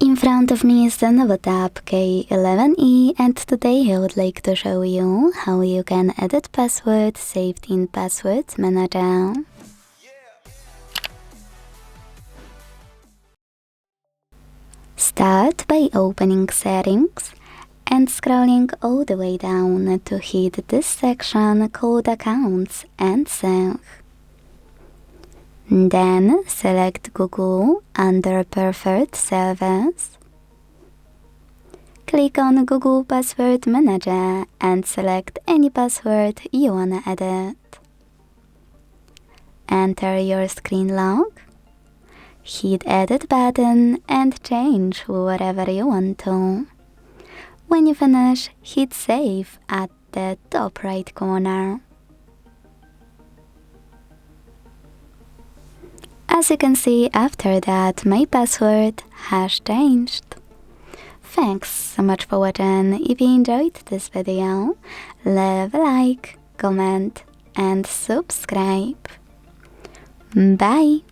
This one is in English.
In front of me is the LENOVO Tab K11E, and today I would like to show you how you can edit password saved in Password Manager. Start by opening Settings and scrolling all the way down to hit this section called Accounts and Sync. Then select Google under Preferred Servers. Click on Google Password Manager and select any password you wanna edit. Enter your screen log. Hit Edit button and change whatever you want to. When you finish, hit Save at the top right corner. As you can see, after that, my password has changed. Thanks so much for watching. If you enjoyed this video, leave a like, comment and subscribe. Bye!